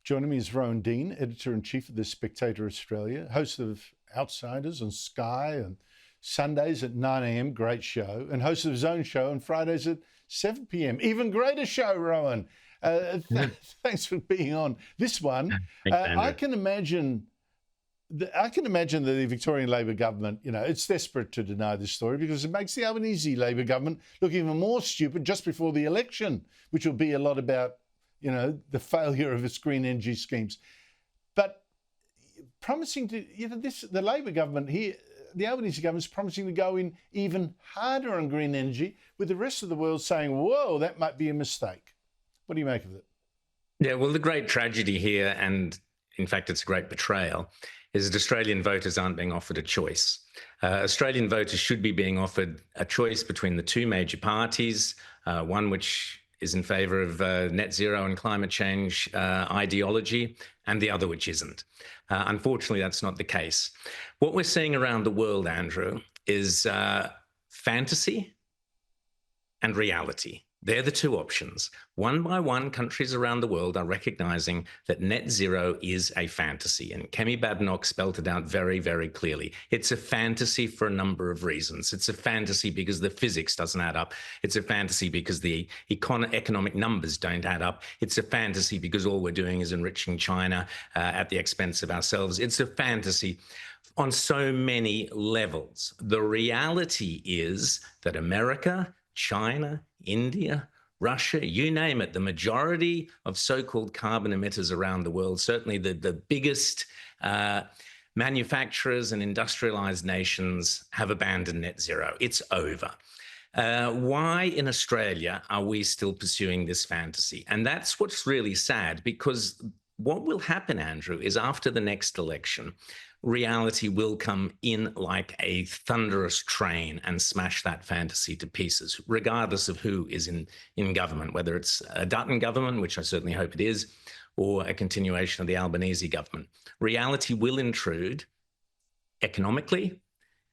Joining me is Rowan Dean, Editor-in-Chief of The Spectator Australia, host of Outsiders on Sky and Sundays at 9 a.m, great show, and host of his own show on Fridays at 7 p.m, even greater show, Rowan. Thanks for being on this one. I can imagine that the Victorian Labor government, it's desperate to deny this story because it makes the Albanese Labor government look even more stupid just before the election, which will be a lot about, the failure of its green energy schemes. But promising to, the Labor government here, the Albanese government is promising to go in even harder on green energy, with the rest of the world saying, whoa, that might be a mistake. What do you make of it? Yeah, well, the great tragedy here, and in fact, it's a great betrayal, is that Australian voters aren't being offered a choice. Australian voters should be being offered a choice between the two major parties, one which is in favour of net zero and climate change ideology, and the other which isn't. Unfortunately, that's not the case. What we're seeing around the world, Andrew, is fantasy and reality. They're the two options. One by one, countries around the world are recognising that net zero is a fantasy. And Kemi Badenoch spelt it out very, very clearly. It's a fantasy for a number of reasons. It's a fantasy because the physics doesn't add up. It's a fantasy because the economic numbers don't add up. It's a fantasy because all we're doing is enriching China at the expense of ourselves. It's a fantasy on so many levels. The reality is that America, China, India, Russia, you name it, the majority of so-called carbon emitters around the world, certainly the biggest manufacturers and industrialized nations, have abandoned net zero. It's over. Why in Australia are we still pursuing this fantasy? And that's what's really sad, because what will happen, Andrew, is after the next election, reality will come in like a thunderous train and smash that fantasy to pieces, regardless of who is in government, whether it's a Dutton government, which I certainly hope it is, or a continuation of the Albanese government. Reality will intrude economically,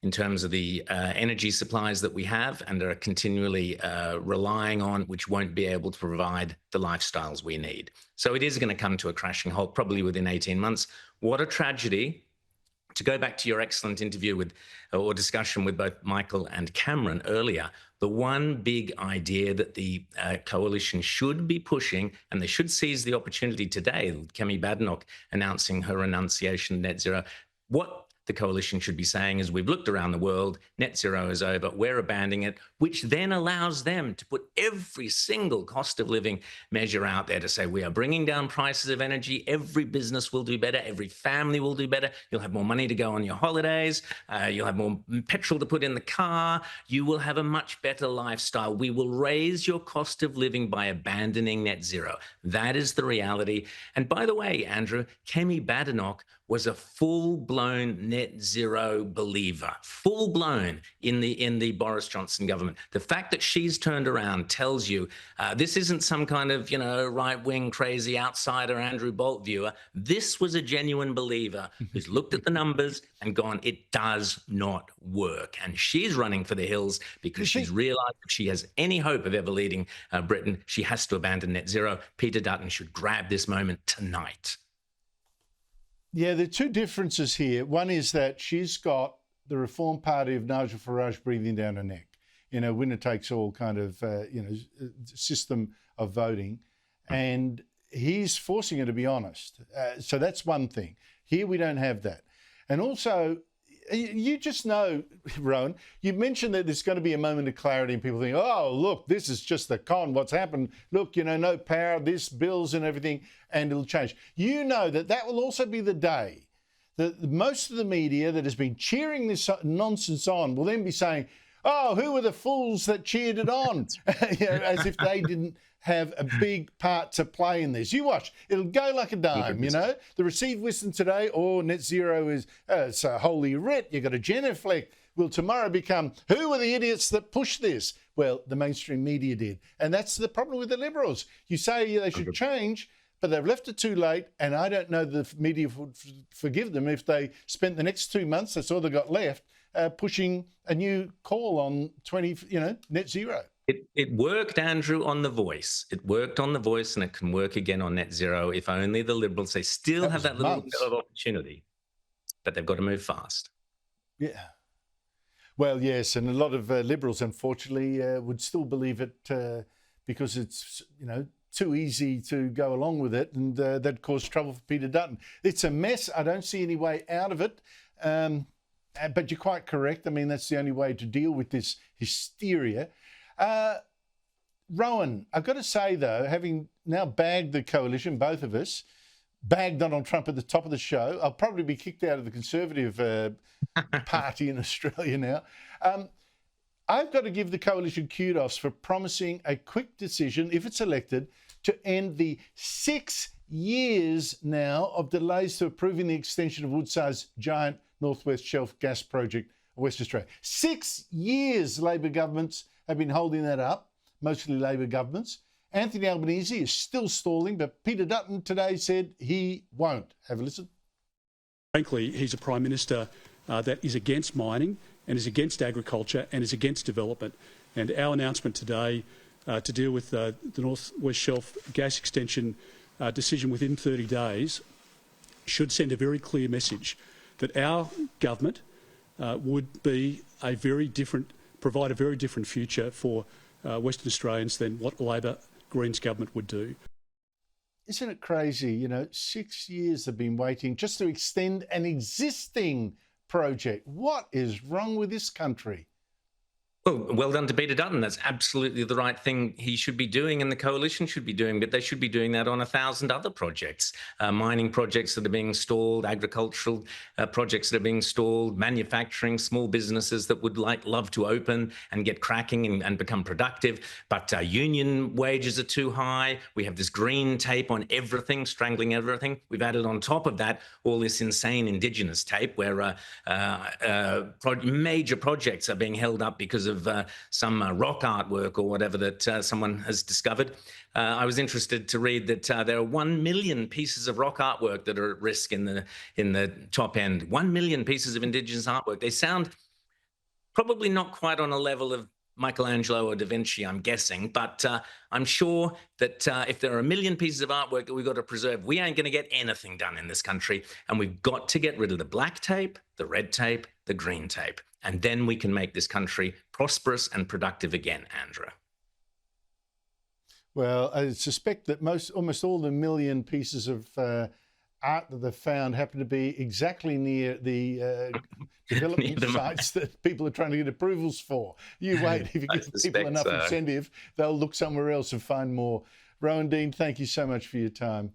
in terms of the energy supplies that we have and are continually relying on, which won't be able to provide the lifestyles we need. So it is going to come to a crashing halt, probably within 18 months. What a tragedy. To go back to your excellent interview or discussion with both Michael and Cameron earlier, the one big idea that the coalition should be pushing, and they should seize the opportunity today, Kemi Badenoch announcing her renunciation of net zero, what the coalition should be saying is, we've looked around the world, net zero is over, we're abandoning it, which then allows them to put every single cost of living measure out there to say, we are bringing down prices of energy, every business will do better, every family will do better, you'll have more money to go on your holidays, you'll have more petrol to put in the car, you will have a much better lifestyle. We will raise your cost of living by abandoning net zero. That is the reality. And by the way, Andrew, Kemi Badenoch was a full-blown net zero believer, full-blown in the Boris Johnson government. The fact that she's turned around tells you this isn't some kind of, right-wing crazy outsider Andrew Bolt viewer. This was a genuine believer who's looked at the numbers and gone, it does not work. And she's running for the hills because she's realised if she has any hope of ever leading Britain, she has to abandon net zero. Peter Dutton should grab this moment tonight. Yeah, there are two differences here. One is that she's got the Reform Party of Nigel Farage breathing down her neck, winner takes all kind of, system of voting. And he's forcing her to be honest. So that's one thing. Here we don't have that. And also, you just know, Rowan, you mentioned that there's going to be a moment of clarity and people think, oh, look, this is just the con, what's happened. Look, no power, this, bills and everything, and it'll change. You know that will also be the day that most of the media that has been cheering this nonsense on will then be saying, oh, who were the fools that cheered it on? As if they didn't have a big part to play in this. You watch, it'll go like a dime, The received wisdom today, net zero is it's a holy writ, you've got a genuflect, will tomorrow become, who were the idiots that pushed this? Well, the mainstream media did. And that's the problem with the Liberals. You say they should change, but they've left it too late, and I don't know the media would forgive them if they spent the next 2 months, that's all they got left, pushing a new call on net zero. It worked, Andrew, on The Voice. It worked on The Voice, and it can work again on net zero if only the Liberals, they still That have was that little window months. of opportunity, but they've got to move fast. Yeah. Well, yes, and a lot of Liberals, unfortunately, would still believe it because it's, too easy to go along with it, and that caused trouble for Peter Dutton. It's a mess. I don't see any way out of it. But you're quite correct. I mean, that's the only way to deal with this hysteria. Rowan, I've got to say, though, having now bagged the coalition, both of us, bagged Donald Trump at the top of the show, I'll probably be kicked out of the Conservative party in Australia now. I've got to give the coalition kudos for promising a quick decision, if it's elected, to end the 6 years now of delays to approving the extension of Woodside's giant Northwest Shelf gas project of West Australia. 6 years Labor governments have been holding that up, mostly Labor governments. Anthony Albanese is still stalling, but Peter Dutton today said he won't. Have a listen. Frankly, he's a Prime Minister that is against mining and is against agriculture and is against development. And our announcement today to deal with the North West Shelf gas extension decision within 30 days should send a very clear message that our government would be provide a very different future for Western Australians than what Labor Greens government would do. Isn't it crazy? 6 years they've been waiting just to extend an existing project. What is wrong with this country? Well done to Peter Dutton. That's absolutely the right thing he should be doing and the coalition should be doing, but they should be doing that on 1,000 other projects, mining projects that are being stalled, agricultural projects that are being stalled, manufacturing, small businesses that would love to open and get cracking and become productive, but union wages are too high. We have this green tape on everything, strangling everything. We've added on top of that all this insane Indigenous tape where major projects are being held up because of some rock artwork or whatever that someone has discovered. I was interested to read that there are 1 million pieces of rock artwork that are at risk in the top end. 1 million pieces of Indigenous artwork. They sound probably not quite on a level of Michelangelo or Da Vinci, I'm guessing, but I'm sure that if there are 1 million pieces of artwork that we've got to preserve, we ain't going to get anything done in this country, and we've got to get rid of the black tape, the red tape, the green tape, and then we can make this country prosperous and productive again, Andrew. Well, I suspect that almost all the 1 million pieces of art that they've found happen to be exactly near the development sites that people are trying to get approvals for. You wait, if you give people enough incentive, they'll look somewhere else and find more. Rowan Dean, thank you so much for your time.